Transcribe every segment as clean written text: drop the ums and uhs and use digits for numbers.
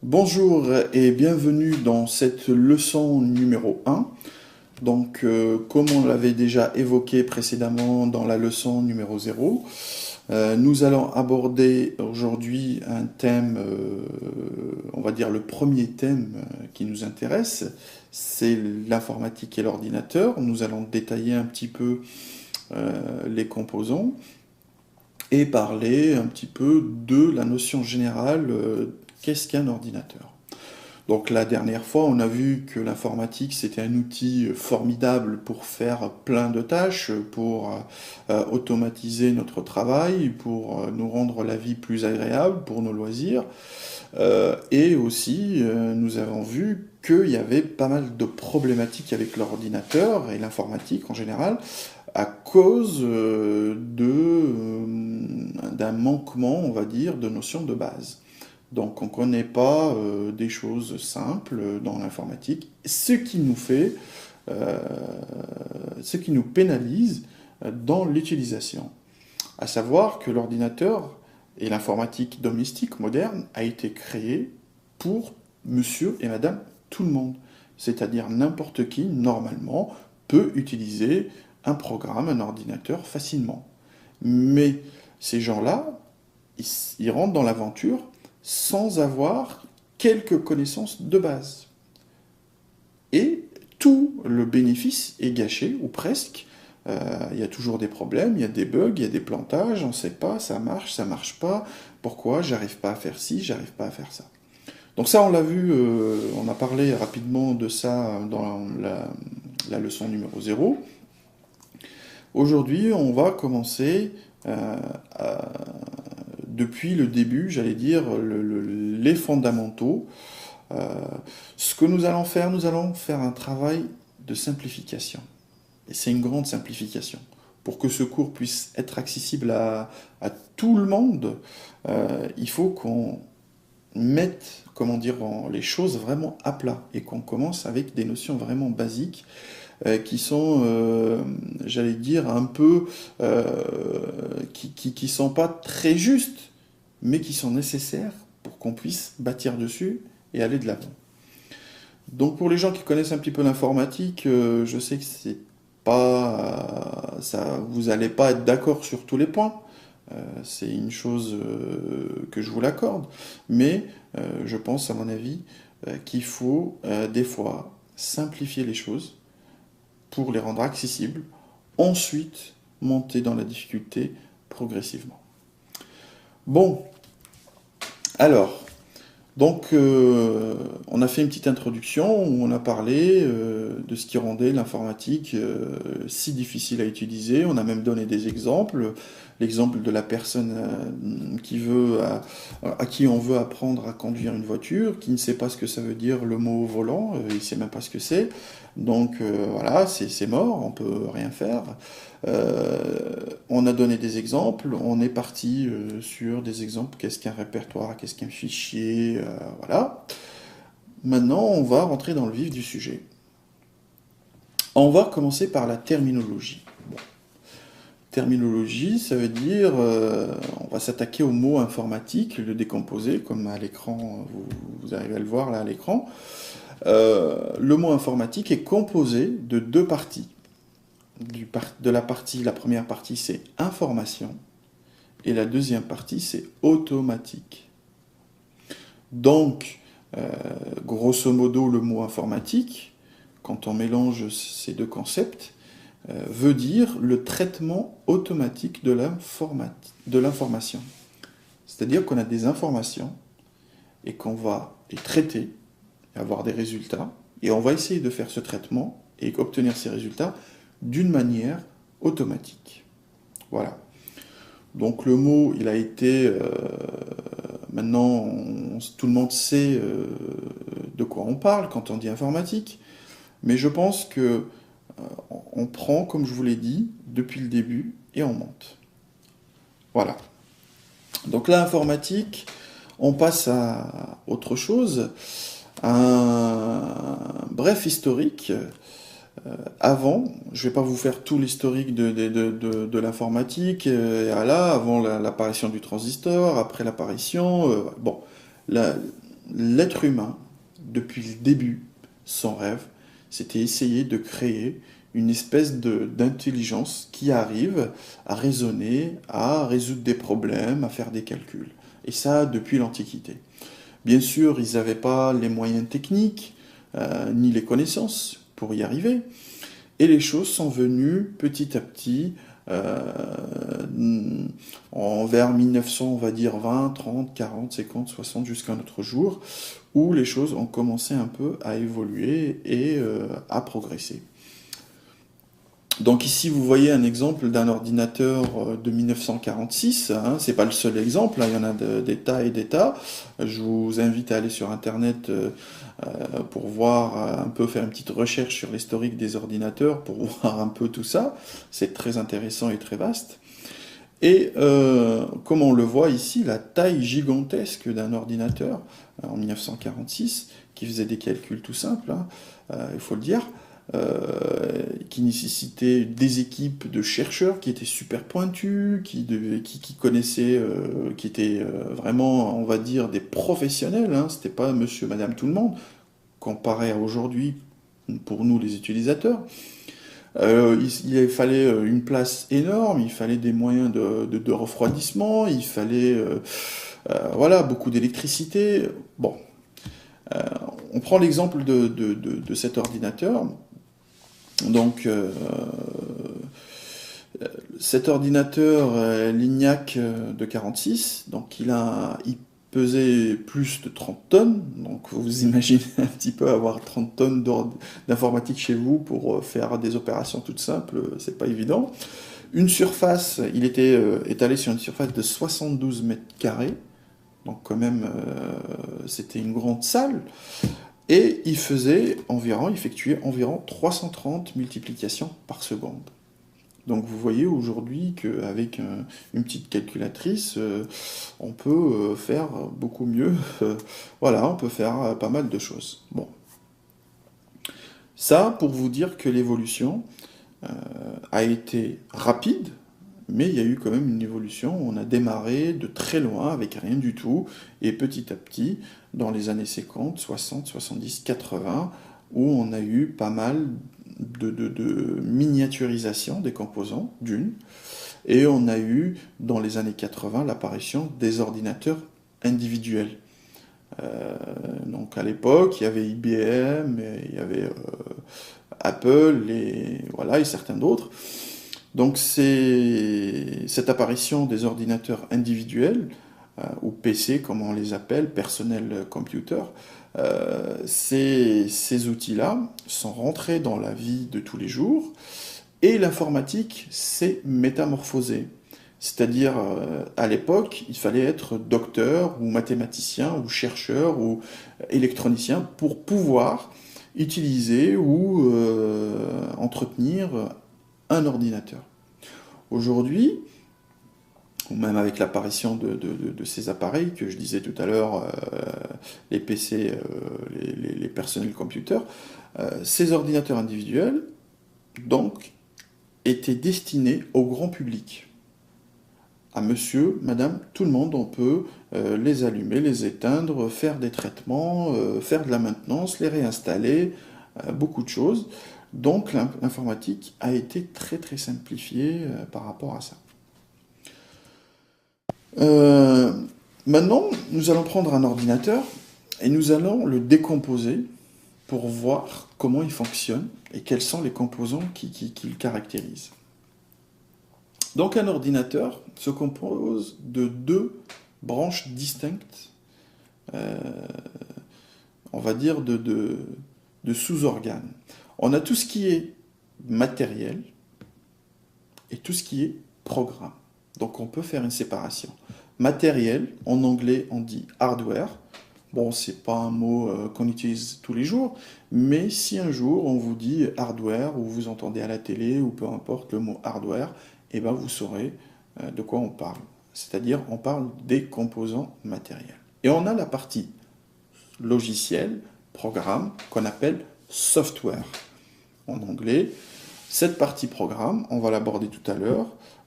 Bonjour et bienvenue dans cette leçon numéro 1. Comme on l'avait déjà évoqué précédemment dans la leçon numéro 0, nous allons aborder aujourd'hui un thème, on va dire le premier thème qui nous intéresse, c'est l'informatique et l'ordinateur. Nous allons détailler un petit peu les composants et parler un petit peu de la notion générale, qu'est-ce qu'un ordinateur. Donc la dernière fois, on a vu que l'informatique, c'était un outil formidable pour faire plein de tâches, pour automatiser notre travail, pour nous rendre la vie plus agréable, pour nos loisirs. Et aussi, nous avons vu qu'il y avait pas mal de problématiques avec l'ordinateur et l'informatique en général, à cause d'un manquement, on va dire, de notions de base. Donc on ne connaît pas des choses simples dans l'informatique, euh, ce qui nous pénalise dans l'utilisation. À savoir que l'ordinateur et l'informatique domestique moderne a été créé pour monsieur et madame tout le monde. C'est-à-dire n'importe qui, normalement, peut utiliser un programme, un ordinateur facilement. Mais ces gens-là, ils rentrent dans l'aventure sans avoir quelques connaissances de base. Et tout le bénéfice est gâché, ou presque. Il y a toujours des problèmes, il y a des bugs, il y a des plantages, on ne sait pas, ça marche pas, pourquoi, j'arrive pas à faire ci, j'arrive pas à faire ça. Donc ça, on l'a vu, on a parlé rapidement de ça dans la leçon numéro 0. Aujourd'hui, on va commencer depuis le début, j'allais dire, les fondamentaux. Euh, Ce que nous allons faire un travail de simplification. Et c'est une grande simplification. Pour que ce cours puisse être accessible à tout le monde, il faut qu'on mette, comment dire, les choses vraiment à plat et qu'on commence avec des notions vraiment basiques qui sont, j'allais dire, un peu, qui sont pas très justes, mais qui sont nécessaires pour qu'on puisse bâtir dessus et aller de l'avant. Donc pour les gens qui connaissent un petit peu l'informatique, je sais que c'est pas, ça, vous n'allez pas être d'accord sur tous les points. C'est une chose que je vous l'accorde, mais je pense, à mon avis, qu'il faut des fois simplifier les choses pour les rendre accessibles, ensuite monter dans la difficulté progressivement. Bon, alors, on a fait une petite introduction où on a parlé de ce qui rendait l'informatique si difficile à utiliser. On a même donné des exemples. L'exemple de la personne à qui on veut apprendre à conduire une voiture, qui ne sait pas ce que ça veut dire le mot volant, il ne sait même pas ce que c'est. Voilà, c'est mort, on peut rien faire. On a donné des exemples, on est parti sur des exemples, qu'est-ce qu'un répertoire, qu'est-ce qu'un fichier, voilà. Maintenant, on va rentrer dans le vif du sujet. On va commencer par la terminologie. Bon. Terminologie, ça veut dire, on va s'attaquer au mot informatique, le décomposer, comme à l'écran, vous arrivez à le voir là à l'écran. Le mot informatique est composé de deux parties. La première partie, c'est information, et la deuxième partie, c'est automatique. Donc, grosso modo, le mot informatique, quand on mélange ces deux concepts, veut dire le traitement automatique de l'information. C'est-à-dire qu'on a des informations et qu'on va les traiter et avoir des résultats, et on va essayer de faire ce traitement et obtenir ces résultats d'une manière automatique. Voilà. Donc le mot, il a été... maintenant, tout le monde sait de quoi on parle quand on dit informatique, mais je pense que on prend, comme je vous l'ai dit, depuis le début, et on monte. Voilà. Donc là, informatique, on passe à autre chose. Un bref historique. Avant, je ne vais pas vous faire tout l'historique de l'informatique, avant l'apparition du transistor, après l'apparition, bon, là, l'être humain, depuis le début, son rêve, c'était essayer de créer une espèce d'intelligence qui arrive à raisonner, à résoudre des problèmes, à faire des calculs. Et ça, depuis l'Antiquité. Bien sûr, ils n'avaient pas les moyens techniques, ni les connaissances pour y arriver. Et les choses sont venues petit à petit, vers 1900, on va dire 20, 30, 40, 50, 60, jusqu'à notre jour, où les choses ont commencé un peu à évoluer et à progresser. Donc ici, vous voyez un exemple d'un ordinateur de 1946. Hein, c'est pas le seul exemple, hein, il y en a des tas et des tas. Je vous invite à aller sur Internet pour voir un peu, faire une petite recherche sur l'historique des ordinateurs, pour voir un peu tout ça. C'est très intéressant et très vaste. Et comme on le voit ici, la taille gigantesque d'un ordinateur en 1946, qui faisait des calculs tout simples, hein, il faut le dire, qui nécessitait des équipes de chercheurs qui étaient super pointus, qui connaissaient, qui étaient vraiment, on va dire, des professionnels, hein, c'était pas monsieur, madame, tout le monde, comparé à aujourd'hui, pour nous les utilisateurs. Il fallait une place énorme, il fallait des moyens de refroidissement, il fallait voilà, beaucoup d'électricité. Bon, on prend l'exemple de cet ordinateur. Donc, cet ordinateur Lignac de 46, donc il pesait plus de 30 tonnes, donc vous imaginez un petit peu avoir 30 tonnes d'informatique chez vous pour faire des opérations toutes simples, c'est pas évident. Une surface, il était étalé sur une surface de 72 mètres carrés, donc quand même c'était une grande salle. Et il effectuait environ 330 multiplications par seconde. Donc vous voyez aujourd'hui qu'avec une petite calculatrice, on peut faire beaucoup mieux. Voilà, on peut faire pas mal de choses. Bon. Ça, pour vous dire que l'évolution a été rapide, mais il y a eu quand même une évolution. On a démarré de très loin avec rien du tout, et petit à petit, dans les années 50, 60, 70, 80, où on a eu pas mal de miniaturisation des composants, d'une, et on a eu, dans les années 80, l'apparition des ordinateurs individuels. Donc à l'époque, il y avait IBM, il y avait Apple, et certains d'autres. Donc cette apparition des ordinateurs individuels, ou PC comme on les appelle, personnel computer, ces outils-là sont rentrés dans la vie de tous les jours, et l'informatique s'est métamorphosée. C'est-à-dire, à l'époque, il fallait être docteur, ou mathématicien, ou chercheur, ou électronicien, pour pouvoir utiliser ou entretenir un ordinateur. Aujourd'hui, ou même avec l'apparition de ces appareils que je disais tout à l'heure, les PC, les personnels computers, ces ordinateurs individuels, donc, étaient destinés au grand public. À monsieur, madame, tout le monde, on peut les allumer, les éteindre, faire des traitements, faire de la maintenance, les réinstaller, beaucoup de choses. Donc l'informatique a été très très simplifiée par rapport à ça. Maintenant, nous allons prendre un ordinateur et nous allons le décomposer pour voir comment il fonctionne et quels sont les composants qui le caractérisent. Donc un ordinateur se compose de deux branches distinctes, on va dire de sous-organes. On a tout ce qui est matériel et tout ce qui est programme. Donc on peut faire une séparation. Matériel, en anglais on dit hardware. Bon, c'est pas un mot qu'on utilise tous les jours, mais si un jour on vous dit hardware, ou vous entendez à la télé, ou peu importe le mot hardware, eh ben vous saurez de quoi on parle. C'est-à-dire on parle des composants matériels. Et on a la partie logiciel, programme, qu'on appelle software en anglais. Cette partie programme, on va l'aborder tout à l'heure.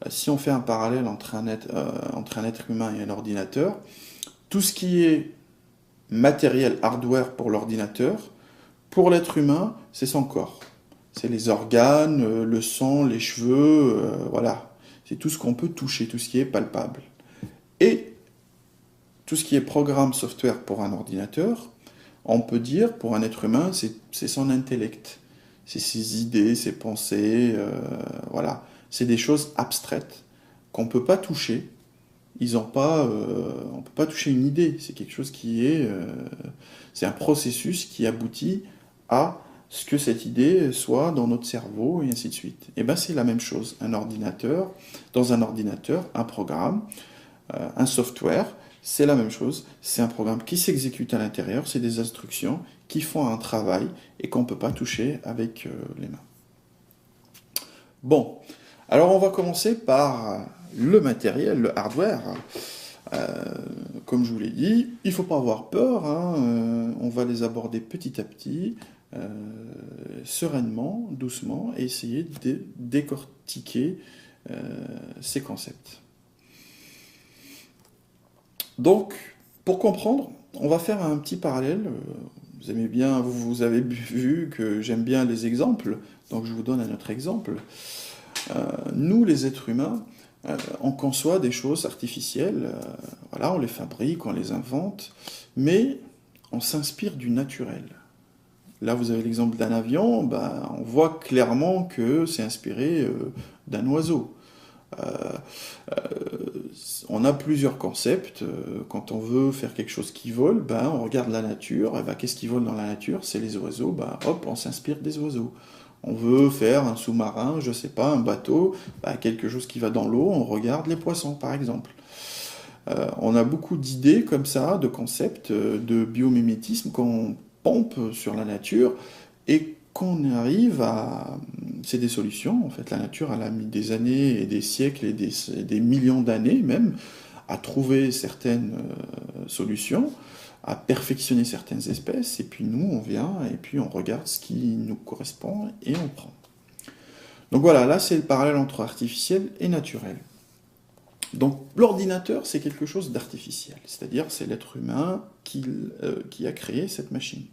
Si on fait un parallèle entre un être humain et un ordinateur, tout ce qui est matériel, hardware pour l'ordinateur. Pour l'être humain, c'est son corps. C'est les organes, le sang, les cheveux, voilà. C'est tout ce qu'on peut toucher, tout ce qui est palpable. Et tout ce qui est programme software pour un ordinateur, on peut dire, pour un être humain, c'est son intellect. C'est ses idées, ses pensées, voilà. C'est des choses abstraites qu'on ne peut pas toucher. On ne peut pas toucher une idée. C'est quelque chose c'est un processus qui aboutit à ce que cette idée soit dans notre cerveau, et ainsi de suite. Et bien c'est la même chose. Dans un ordinateur, un programme, un software, c'est la même chose. C'est un programme qui s'exécute à l'intérieur, c'est des instructions qui font un travail et qu'on ne peut pas toucher avec les mains. Bon, alors on va commencer par le matériel, le hardware. Comme je vous l'ai dit, il ne faut pas avoir peur, hein, on va les aborder petit à petit, sereinement, doucement, et essayer de décortiquer ces concepts. Donc, pour comprendre, on va faire un petit parallèle. Vous avez vu que j'aime bien les exemples, donc je vous donne un autre exemple. Nous, les êtres humains, on conçoit des choses artificielles, voilà, on les fabrique, on les invente, mais on s'inspire du naturel. Là, vous avez l'exemple d'un avion, on voit clairement que c'est inspiré d'un oiseau. On a plusieurs concepts. Quand on veut faire quelque chose qui vole, on regarde la nature. Et qu'est-ce qui vole dans la nature? C'est les oiseaux. Hop, on s'inspire des oiseaux. On veut faire un sous-marin, je sais pas, un bateau, quelque chose qui va dans l'eau, on regarde les poissons, par exemple. On a beaucoup d'idées comme ça, de concepts, de biomimétisme qu'on pompe sur la nature et qu'on arrive à... C'est des solutions, en fait. La nature, elle a mis des années et des siècles et des millions d'années même à trouver certaines solutions, à perfectionner certaines espèces, et puis nous, on vient et puis on regarde ce qui nous correspond et on prend. Donc voilà, là, c'est le parallèle entre artificiel et naturel. Donc l'ordinateur, c'est quelque chose d'artificiel, c'est-à-dire c'est l'être humain qui a créé cette machine.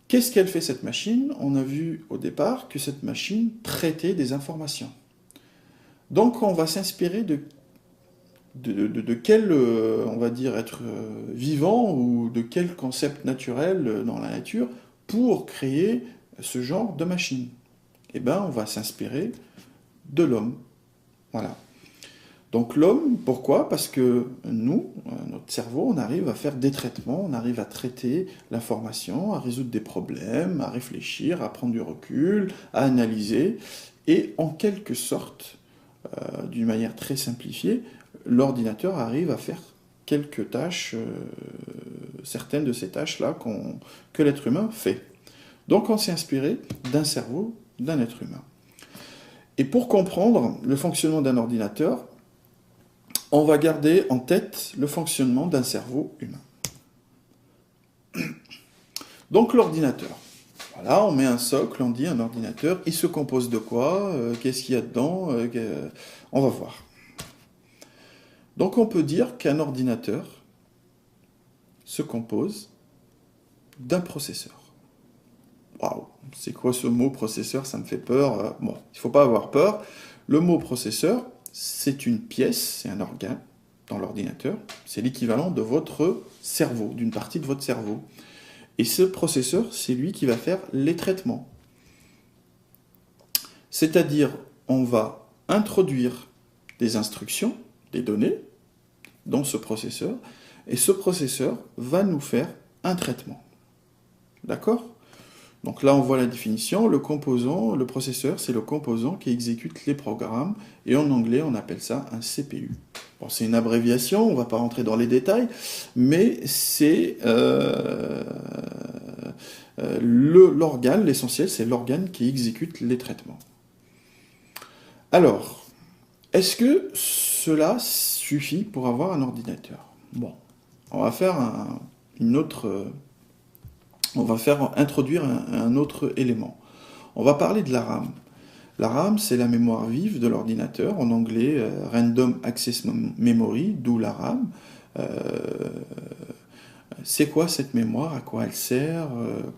Qu'est-ce qu'elle fait, cette machine? On a vu au départ que cette machine traitait des informations. Donc on va s'inspirer de quel, on va dire, être vivant ou de quel concept naturel dans la nature pour créer ce genre de machine. On va s'inspirer de l'homme. Voilà. Donc l'homme, pourquoi? Parce que nous, notre cerveau, on arrive à faire des traitements, on arrive à traiter l'information, à résoudre des problèmes, à réfléchir, à prendre du recul, à analyser, et en quelque sorte, d'une manière très simplifiée, l'ordinateur arrive à faire quelques tâches, certaines de ces tâches-là que l'être humain fait. Donc on s'est inspiré d'un cerveau d'un être humain. Et pour comprendre le fonctionnement d'un ordinateur, on va garder en tête le fonctionnement d'un cerveau humain. Donc l'ordinateur. Voilà, on met un socle, on dit un ordinateur. Il se compose de quoi? Qu'est-ce qu'il y a dedans? On va voir. Donc on peut dire qu'un ordinateur se compose d'un processeur. Waouh, c'est quoi ce mot processeur? Ça me fait peur. Bon, il ne faut pas avoir peur. Le mot processeur, c'est une pièce, c'est un organe dans l'ordinateur. C'est l'équivalent de votre cerveau, d'une partie de votre cerveau. Et ce processeur, c'est lui qui va faire les traitements. C'est-à-dire, on va introduire des instructions, des données, dans ce processeur, et ce processeur va nous faire un traitement. D'accord? Donc là, on voit la définition. Le processeur, c'est le composant qui exécute les programmes, et en anglais, on appelle ça un CPU. Bon, c'est une abréviation, on ne va pas rentrer dans les détails, mais c'est l'organe, l'essentiel, c'est l'organe qui exécute les traitements. Alors, est-ce que cela suffit pour avoir un ordinateur? Bon, on va faire introduire un autre élément. On va parler de la RAM. La RAM, c'est la mémoire vive de l'ordinateur, en anglais Random Access Memory, d'où la RAM. c'est quoi cette mémoire, à quoi elle sert,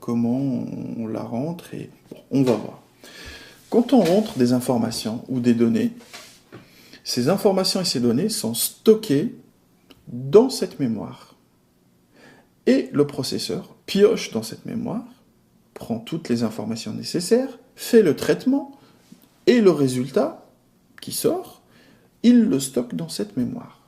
comment on la rentre, et bon, on va voir. Quand on rentre des informations ou des données, ces informations et ces données sont stockées dans cette mémoire. Et le processeur pioche dans cette mémoire, prend toutes les informations nécessaires, fait le traitement, et le résultat qui sort, il le stocke dans cette mémoire.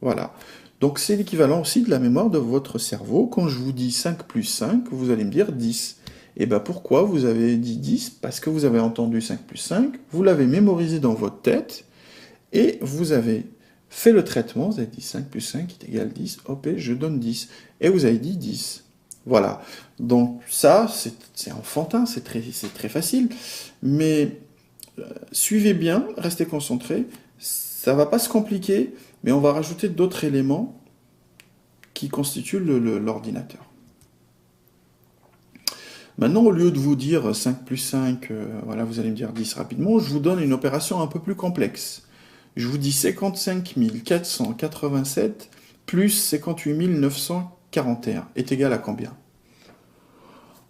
Voilà. Donc c'est l'équivalent aussi de la mémoire de votre cerveau. Quand je vous dis 5 plus 5, vous allez me dire 10. Et bien pourquoi vous avez dit 10? Parce que vous avez entendu 5 plus 5, vous l'avez mémorisé dans votre tête, et vous avez fait le traitement, vous avez dit 5 plus 5 est égal à 10, hop, et je donne 10. Et vous avez dit 10. Voilà. Donc ça, c'est enfantin, c'est très facile. Mais suivez bien, restez concentrés. Ça ne va pas se compliquer, mais on va rajouter d'autres éléments qui constituent l'ordinateur. Maintenant, au lieu de vous dire 5 plus 5, voilà, vous allez me dire 10 rapidement, je vous donne une opération un peu plus complexe. Je vous dis 55 487 plus 58 941 est égal à combien?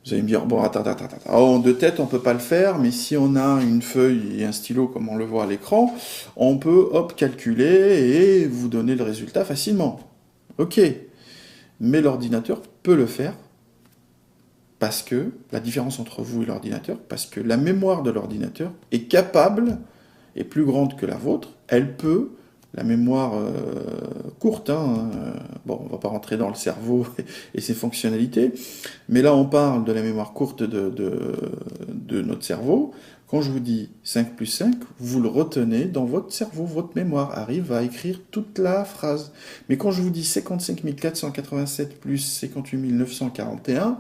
Vous allez me dire, bon, attends, oh, de tête, on ne peut pas le faire, mais si on a une feuille et un stylo, comme on le voit à l'écran, on peut, hop, calculer et vous donner le résultat facilement. Ok, mais l'ordinateur peut le faire, parce que, la différence entre vous et l'ordinateur, parce que la mémoire de l'ordinateur est capable, est plus grande que la vôtre, elle peut, la mémoire courte, hein, bon, on ne va pas rentrer dans le cerveau et ses fonctionnalités, mais là on parle de la mémoire courte de notre cerveau. Quand je vous dis 5 plus 5, vous le retenez dans votre cerveau, votre mémoire arrive à écrire toute la phrase. Mais quand je vous dis 55 487 plus 58 941,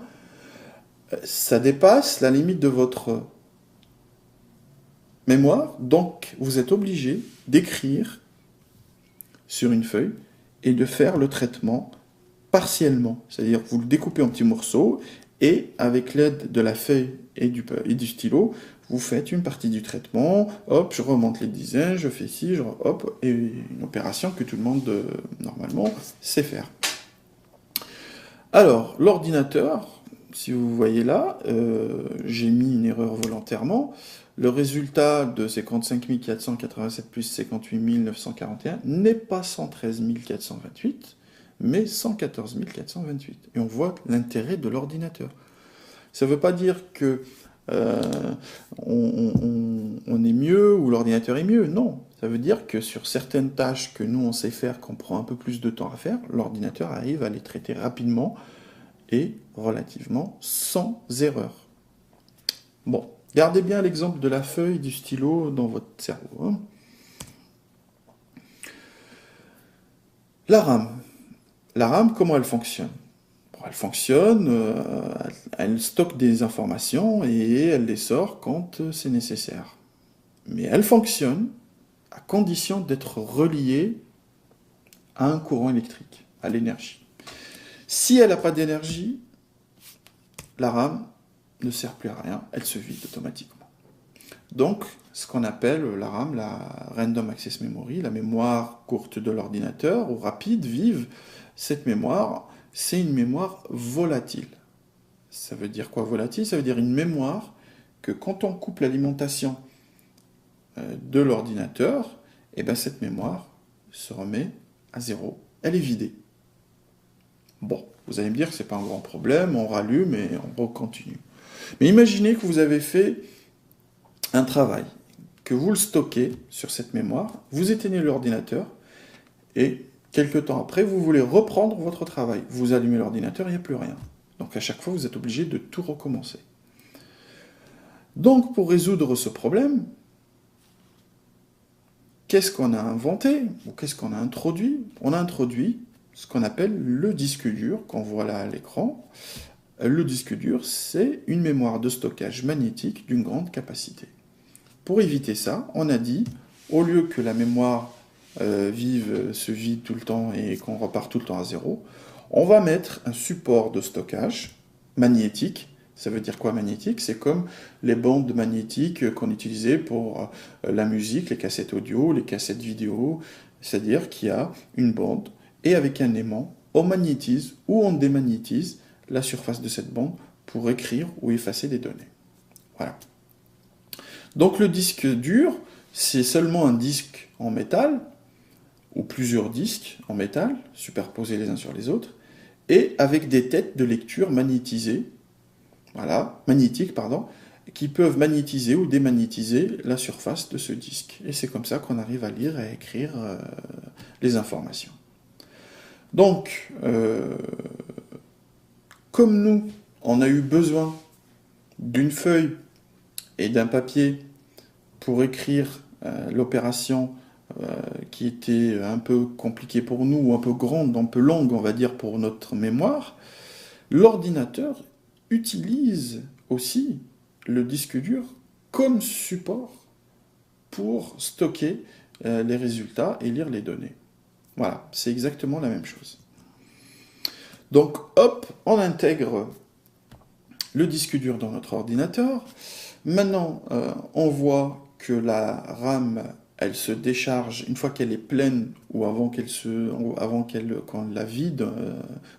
ça dépasse la limite de votre mémoire, donc vous êtes obligé d'écrire sur une feuille et de faire le traitement partiellement. C'est-à-dire que vous le découpez en petits morceaux et avec l'aide de la feuille et du stylo, vous faites une partie du traitement, hop, je remonte les dizaines, je fais ci, hop, et une opération que tout le monde, normalement, sait faire. Alors, l'ordinateur, si vous voyez là, j'ai mis une erreur volontairement. Le résultat de 55 487 plus 58 941 n'est pas 113 428, mais 114 428. Et on voit l'intérêt de l'ordinateur. Ça ne veut pas dire que on est mieux ou l'ordinateur est mieux, non. Ça veut dire que sur certaines tâches que nous on sait faire, qu'on prend un peu plus de temps à faire, l'ordinateur arrive à les traiter rapidement et relativement sans erreur. Bon, gardez bien l'exemple de la feuille du stylo dans votre cerveau. Hein. La RAM. La RAM, comment elle fonctionne? Bon, elle fonctionne, elle stocke des informations et elle les sort quand c'est nécessaire. Mais elle fonctionne à condition d'être reliée à un courant électrique, à l'énergie. Si elle n'a pas d'énergie, la RAM ne sert plus à rien, elle se vide automatiquement. Donc, ce qu'on appelle la RAM, la Random Access Memory, la mémoire courte de l'ordinateur, ou rapide, vive, cette mémoire, c'est une mémoire volatile. Ça veut dire quoi volatile? Ça veut dire une mémoire que quand on coupe l'alimentation de l'ordinateur, et ben cette mémoire se remet à zéro, elle est vidée. Bon, vous allez me dire que c'est pas un grand problème, on rallume et on continue. Mais imaginez que vous avez fait un travail, que vous le stockez sur cette mémoire, vous éteignez l'ordinateur, et quelques temps après, vous voulez reprendre votre travail. Vous allumez l'ordinateur, il n'y a plus rien. Donc à chaque fois, vous êtes obligé de tout recommencer. Donc pour résoudre ce problème, qu'est-ce qu'on a inventé, ou qu'est-ce qu'on a introduit? On a introduit ce qu'on appelle le disque dur, qu'on voit là à l'écran. Le disque dur, c'est une mémoire de stockage magnétique d'une grande capacité. Pour éviter ça, on a dit, au lieu que la mémoire vive se vide tout le temps et qu'on repart tout le temps à zéro, on va mettre un support de stockage magnétique. Ça veut dire quoi magnétique? C'est comme les bandes magnétiques qu'on utilisait pour la musique, les cassettes audio, les cassettes vidéo. C'est-à-dire qu'il y a une bande et avec un aimant on magnétise ou on démagnétise la surface de cette bande pour écrire ou effacer des données. Voilà. Donc le disque dur, c'est seulement un disque en métal, ou plusieurs disques en métal, superposés les uns sur les autres, et avec des têtes de lecture magnétisées, magnétiques, qui peuvent magnétiser ou démagnétiser la surface de ce disque. Et c'est comme ça qu'on arrive à lire et à écrire les informations. Donc, comme nous, on a eu besoin d'une feuille et d'un papier pour écrire l'opération qui était un peu compliquée pour nous, ou un peu grande, un peu longue, on va dire, pour notre mémoire, l'ordinateur utilise aussi le disque dur comme support pour stocker les résultats et lire les données. Voilà, c'est exactement la même chose. Donc, hop, on intègre le disque dur dans notre ordinateur. Maintenant, on voit que la RAM, elle se décharge une fois qu'elle est pleine ou avant qu'on la vide.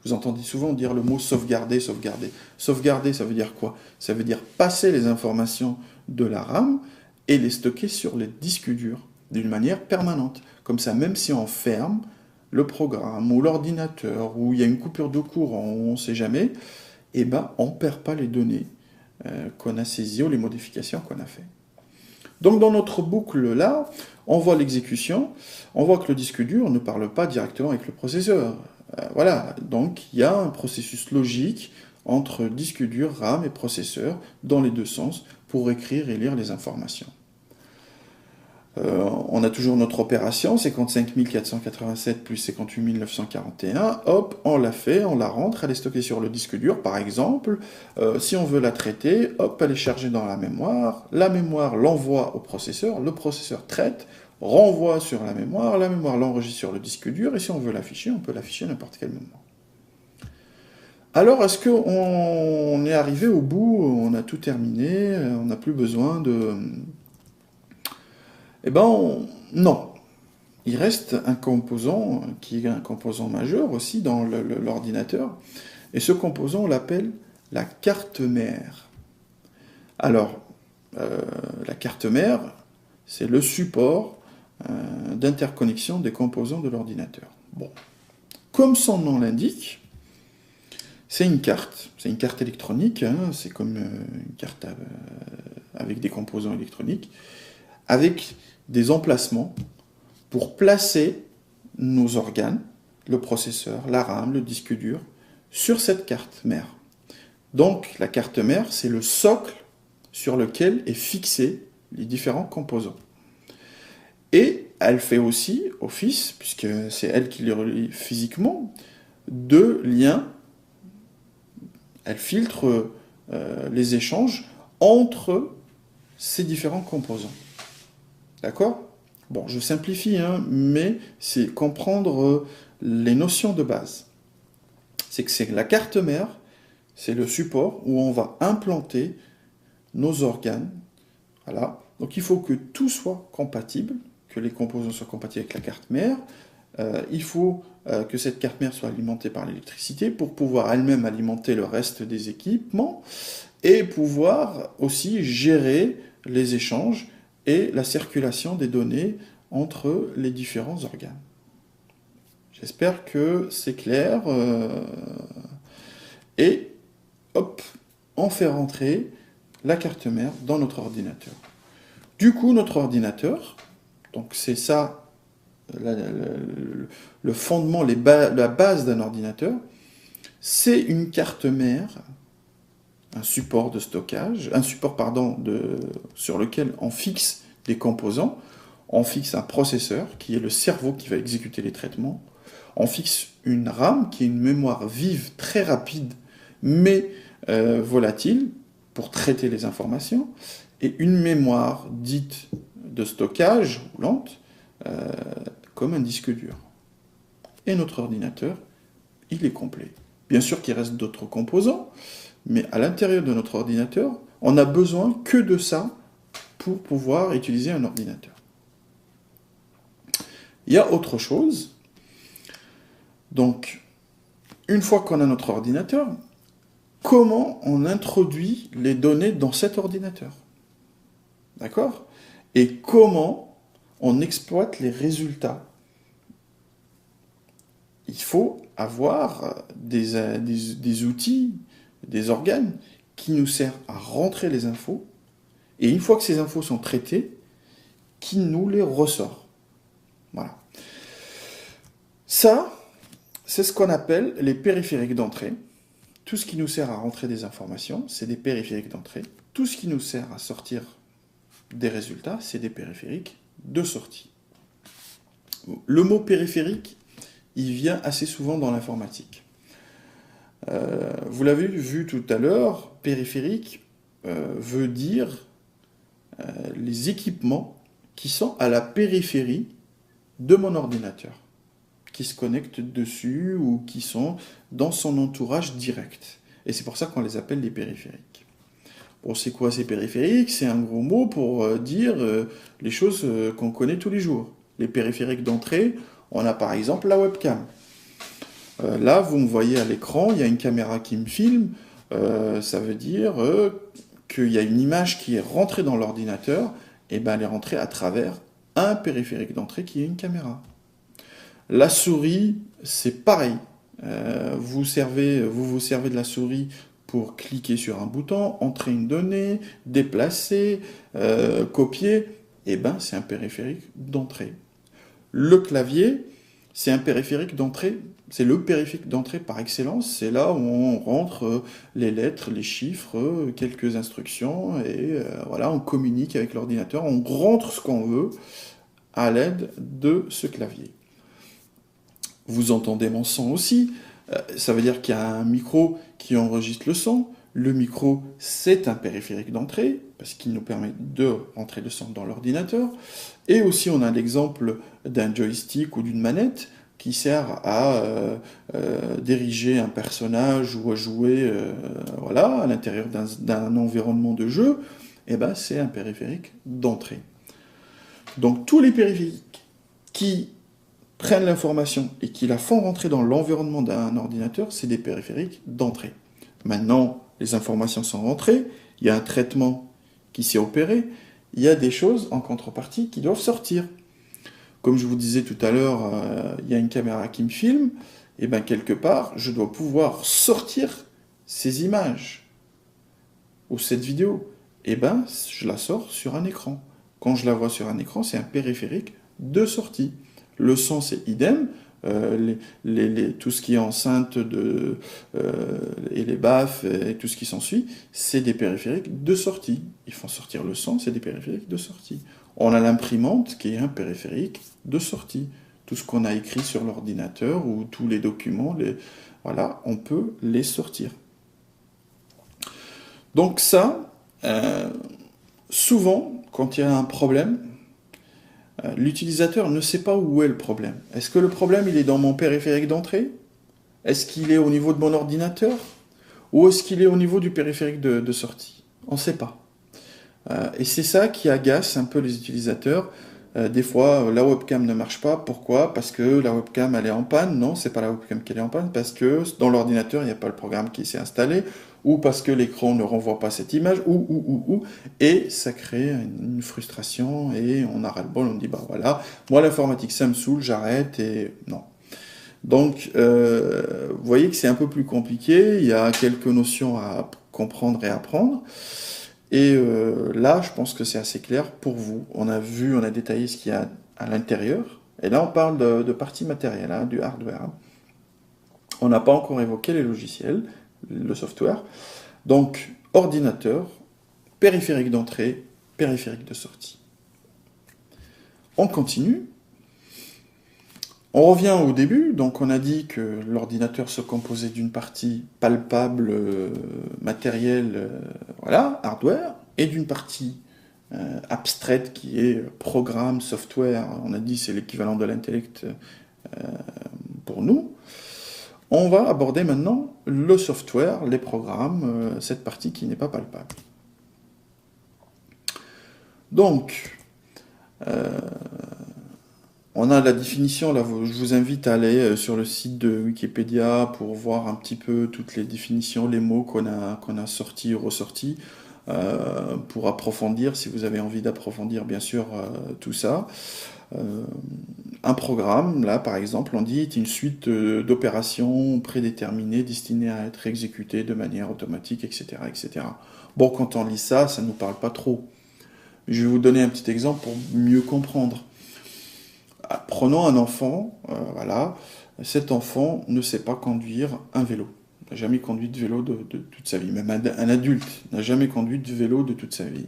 Vous entendez souvent dire le mot sauvegarder, sauvegarder. Sauvegarder, ça veut dire quoi? Ça veut dire passer les informations de la RAM et les stocker sur les disques durs d'une manière permanente. Comme ça, même si on ferme le programme ou l'ordinateur, ou il y a une coupure de courant, on ne sait jamais, eh ben, on ne perd pas les données qu'on a saisies ou les modifications qu'on a faites. Donc dans notre boucle là, on voit l'exécution, on voit que le disque dur ne parle pas directement avec le processeur. Voilà, donc il y a un processus logique entre disque dur, RAM et processeur, dans les deux sens, pour écrire et lire les informations. On a toujours notre opération, 55 487 plus 58 941, hop, on la fait, on la rentre, elle est stockée sur le disque dur par exemple. Si on veut la traiter, hop, elle est chargée dans la mémoire l'envoie au processeur, le processeur traite, renvoie sur la mémoire l'enregistre sur le disque dur, et si on veut l'afficher, on peut l'afficher à n'importe quel moment. Alors, est-ce qu'on est arrivé au bout, on a tout terminé, on n'a plus besoin de... Eh ben, non. Il reste un composant qui est un composant majeur aussi dans l'ordinateur. Et ce composant, on l'appelle la carte mère. Alors, la carte mère, c'est le support d'interconnexion des composants de l'ordinateur. Bon. Comme son nom l'indique, c'est une carte électronique, hein, c'est comme une carte avec des composants électroniques, avec des emplacements pour placer nos organes, le processeur, la RAM, le disque dur, sur cette carte mère. Donc la carte mère, c'est le socle sur lequel est fixé les différents composants. Et elle fait aussi office, puisque c'est elle qui les relie physiquement, de liens. Elle filtre les échanges entre ces différents composants. D'accord? Bon, je simplifie, hein, mais c'est comprendre les notions de base. C'est que c'est la carte mère, c'est le support où on va implanter nos organes. Voilà. Donc il faut que tout soit compatible, que les composants soient compatibles avec la carte mère. Il faut que cette carte mère soit alimentée par l'électricité pour pouvoir elle-même alimenter le reste des équipements et pouvoir aussi gérer les échanges et la circulation des données entre les différents organes. J'espère que c'est clair. Et hop, on fait rentrer la carte mère dans notre ordinateur. Du coup, notre ordinateur, donc c'est ça le fondement, la base d'un ordinateur, c'est une carte mère, un support de stockage, sur lequel on fixe des composants, on fixe un processeur qui est le cerveau qui va exécuter les traitements, on fixe une RAM qui est une mémoire vive, très rapide, mais volatile, pour traiter les informations, et une mémoire dite de stockage, ou lente, comme un disque dur. Et notre ordinateur, il est complet. Bien sûr qu'il reste d'autres composants, mais à l'intérieur de notre ordinateur, on n'a besoin que de ça pour pouvoir utiliser un ordinateur. Il y a autre chose. Donc, une fois qu'on a notre ordinateur, comment on introduit les données dans cet ordinateur? D'accord? Et comment on exploite les résultats? Il faut avoir des outils, des organes qui nous servent à rentrer les infos, et une fois que ces infos sont traitées, qui nous les ressort. Voilà. Ça, c'est ce qu'on appelle les périphériques d'entrée. Tout ce qui nous sert à rentrer des informations, c'est des périphériques d'entrée. Tout ce qui nous sert à sortir des résultats, c'est des périphériques de sortie. Le mot périphérique, il vient assez souvent dans l'informatique. Vous l'avez vu tout à l'heure, périphérique veut dire les équipements qui sont à la périphérie de mon ordinateur, qui se connectent dessus ou qui sont dans son entourage direct. Et c'est pour ça qu'on les appelle les périphériques. Bon, c'est quoi ces périphériques? C'est un gros mot pour dire les choses qu'on connaît tous les jours. Les périphériques d'entrée, on a par exemple la webcam. Là, vous me voyez à l'écran, il y a une caméra qui me filme. Ça veut dire qu'il y a une image qui est rentrée dans l'ordinateur, et ben elle est rentrée à travers un périphérique d'entrée qui est une caméra. La souris, c'est pareil. Vous vous servez de la souris pour cliquer sur un bouton, entrer une donnée, déplacer, copier, et ben c'est un périphérique d'entrée. Le clavier, c'est un périphérique d'entrée, c'est le périphérique d'entrée par excellence, c'est là où on rentre les lettres, les chiffres, quelques instructions, et voilà, on communique avec l'ordinateur, on rentre ce qu'on veut à l'aide de ce clavier. Vous entendez mon son aussi, ça veut dire qu'il y a un micro qui enregistre le son. Le micro, c'est un périphérique d'entrée, parce qu'il nous permet de rentrer le son dans l'ordinateur. Et aussi, on a l'exemple d'un joystick ou d'une manette qui sert à diriger un personnage ou à jouer voilà, à l'intérieur d'un environnement de jeu. Et ben, c'est un périphérique d'entrée. Donc, tous les périphériques qui prennent l'information et qui la font rentrer dans l'environnement d'un ordinateur, c'est des périphériques d'entrée. Maintenant, les informations sont rentrées, il y a un traitement qui s'est opéré, il y a des choses en contrepartie qui doivent sortir. Comme je vous disais tout à l'heure, il y a une caméra qui me filme, et bien quelque part, je dois pouvoir sortir ces images ou cette vidéo. Et bien, je la sors sur un écran. Quand je la vois sur un écran, c'est un périphérique de sortie. Le son, c'est idem. Tout ce qui est enceinte et les baffes et tout ce qui s'ensuit, c'est des périphériques de sortie. Ils font sortir le son, c'est des périphériques de sortie. On a l'imprimante qui est un périphérique de sortie. Tout ce qu'on a écrit sur l'ordinateur ou tous les documents, voilà, on peut les sortir. Donc ça, souvent, quand il y a un problème, l'utilisateur ne sait pas où est le problème. Est-ce que le problème, il est dans mon périphérique d'entrée? Est-ce qu'il est au niveau de mon ordinateur? Ou est-ce qu'il est au niveau du périphérique de sortie? On ne sait pas. Et c'est ça qui agace un peu les utilisateurs. Des fois, la webcam ne marche pas. Pourquoi? Parce que la webcam, elle est en panne. Non, c'est pas la webcam qui est en panne. Parce que dans l'ordinateur, il n'y a pas le programme qui s'est installé. Ou parce que l'écran ne renvoie pas cette image. Et ça crée une frustration. Et on a ras-le-bol. On dit, bah voilà, moi, l'informatique, ça me saoule, j'arrête. Et non. Donc, vous voyez que c'est un peu plus compliqué. Il y a quelques notions à comprendre et apprendre. Et là, je pense que c'est assez clair pour vous. On a détaillé ce qu'il y a à l'intérieur. Et là, on parle de partie matérielle, hein, du hardware. Hein. On n'a pas encore évoqué les logiciels, le software. Donc, ordinateur, périphérique d'entrée, périphérique de sortie. On continue. On revient au début. Donc, on a dit que l'ordinateur se composait d'une partie palpable, matérielle, voilà, hardware, et d'une partie abstraite qui est programme, software. On a dit c'est l'équivalent de l'intellect pour nous. On va aborder maintenant le software, les programmes, cette partie qui n'est pas palpable. Donc, On a la définition, là, je vous invite à aller sur le site de Wikipédia pour voir un petit peu toutes les définitions, les mots qu'on a sortis ou ressortis, pour approfondir, si vous avez envie d'approfondir, bien sûr, tout ça. Euh, un programme, là, par exemple, on dit, est une suite d'opérations prédéterminées destinées à être exécutées de manière automatique, etc., etc. Bon, quand on lit ça, ça ne nous parle pas trop. Je vais vous donner un petit exemple pour mieux comprendre. Prenons un enfant, voilà, cet enfant ne sait pas conduire un vélo. Il n'a jamais conduit de vélo de toute sa vie. Même un adulte n'a jamais conduit de vélo de toute sa vie.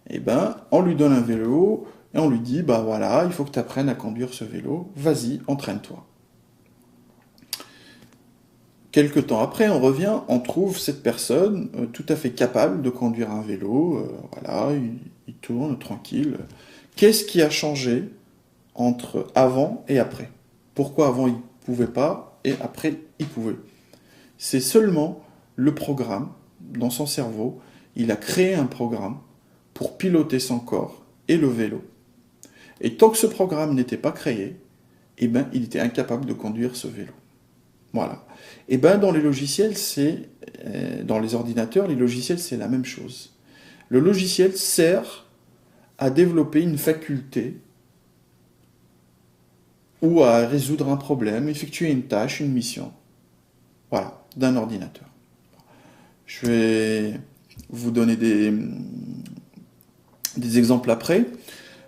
Eh ben, on lui donne un vélo et on lui dit, bah voilà, il faut que tu apprennes à conduire ce vélo, vas-y, entraîne-toi. Quelque temps après, on revient, on trouve cette personne tout à fait capable de conduire un vélo, voilà, il tourne tranquille. Qu'est-ce qui a changé entre avant et après? Pourquoi avant il ne pouvait pas et après il pouvait? C'est seulement le programme dans son cerveau, il a créé un programme pour piloter son corps et le vélo. Et tant que ce programme n'était pas créé, eh ben, il était incapable de conduire ce vélo. Voilà. Et ben dans les logiciels, dans les ordinateurs, les logiciels, c'est la même chose. Le logiciel sert à développer une faculté ou à résoudre un problème, effectuer une tâche, une mission. Voilà, d'un ordinateur. Je vais vous donner des exemples après,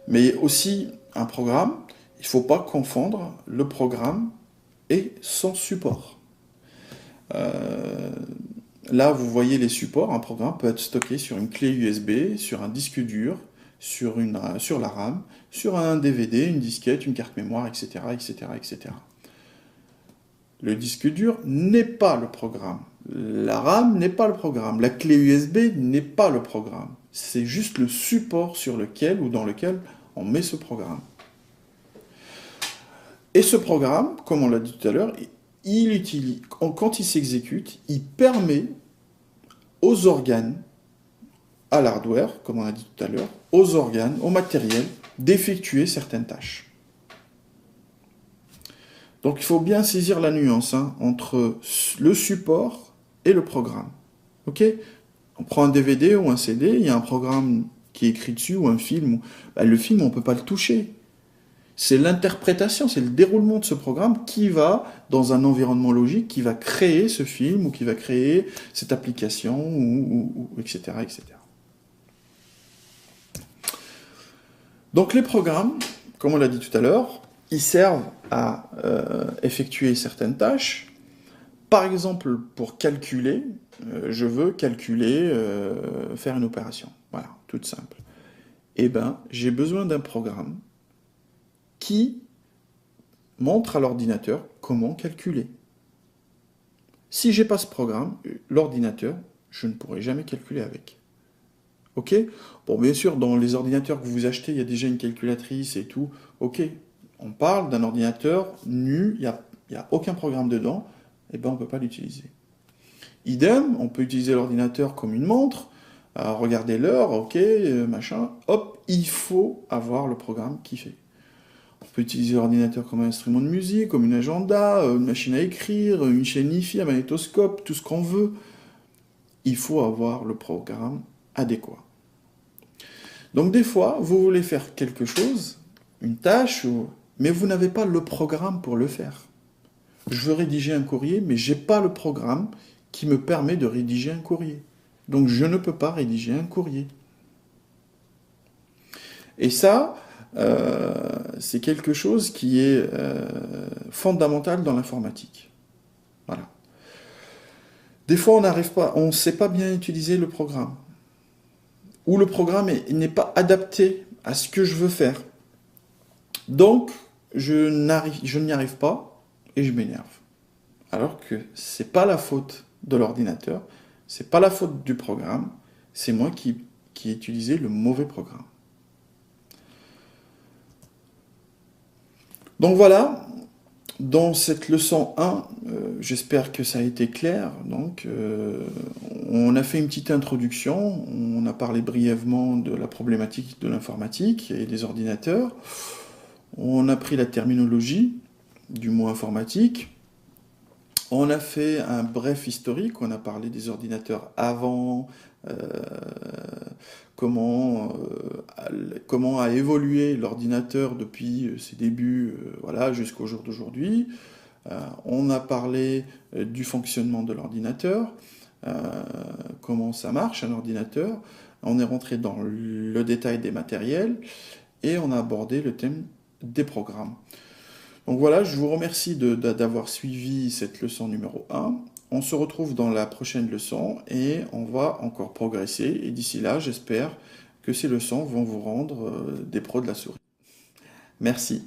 mais aussi un programme, il ne faut pas confondre le programme et son support. Là, vous voyez les supports. Un programme peut être stocké sur une clé USB, sur un disque dur, sur la RAM, sur un DVD, une disquette, une carte mémoire, etc., etc., etc. Le disque dur n'est pas le programme. La RAM n'est pas le programme. La clé USB n'est pas le programme. C'est juste le support sur lequel ou dans lequel on met ce programme. Et ce programme, comme on l'a dit tout à l'heure, quand il s'exécute, il permet aux organes, à l'hardware, comme on a dit tout à l'heure, aux organes, au matériel, d'effectuer certaines tâches. Donc il faut bien saisir la nuance entre le support et le programme. Ok? On prend un DVD ou un CD, il y a un programme qui est écrit dessus, ou un film. Le film, on ne peut pas le toucher. C'est l'interprétation, c'est le déroulement de ce programme qui va, dans un environnement logique, qui va créer ce film, ou qui va créer cette application, ou etc., etc. Donc les programmes, comme on l'a dit tout à l'heure, ils servent à effectuer certaines tâches. Par exemple, pour calculer, je veux calculer, faire une opération. Voilà, toute simple. Eh bien, j'ai besoin d'un programme qui montre à l'ordinateur comment calculer. Si j'ai pas ce programme, l'ordinateur, je ne pourrai jamais calculer avec. Ok? Bon, bien sûr, dans les ordinateurs que vous achetez, il y a déjà une calculatrice et tout. Ok, on parle d'un ordinateur nu, il n'y a aucun programme dedans, et ben on ne peut pas l'utiliser. Idem, on peut utiliser l'ordinateur comme une montre, regarder l'heure, ok, machin, hop, il faut avoir le programme qui fait. On peut utiliser l'ordinateur comme un instrument de musique, comme une agenda, une machine à écrire, une chaîne Hi-Fi, un magnétoscope, tout ce qu'on veut. Il faut avoir le programme adéquat. Donc des fois, vous voulez faire quelque chose, une tâche, mais vous n'avez pas le programme pour le faire. Je veux rédiger un courrier, mais je n'ai pas le programme qui me permet de rédiger un courrier. Donc je ne peux pas rédiger un courrier. Et ça, c'est quelque chose qui est fondamental dans l'informatique. Voilà. Des fois, on ne sait pas bien utiliser le programme. Ou le programme n'est pas adapté à ce que je veux faire. Donc, je n'y arrive pas et je m'énerve. Alors que c'est pas la faute de l'ordinateur, c'est pas la faute du programme, c'est moi qui ai utilisé le mauvais programme. Donc voilà, dans cette leçon 1, j'espère que ça a été clair. Donc, on a fait une petite introduction, on a parlé brièvement de la problématique de l'informatique et des ordinateurs. On a pris la terminologie du mot informatique. On a fait un bref historique, on a parlé des ordinateurs avant, euh, comment a évolué l'ordinateur depuis ses débuts, voilà, jusqu'au jour d'aujourd'hui. On a parlé du fonctionnement de l'ordinateur, euh, comment ça marche un ordinateur. On est rentré dans le détail des matériels et on a abordé le thème des programmes. Donc voilà, je vous remercie d'avoir suivi cette leçon numéro 1. On se retrouve dans la prochaine leçon et on va encore progresser. Et d'ici là, j'espère que ces leçons vont vous rendre des pros de la souris. Merci.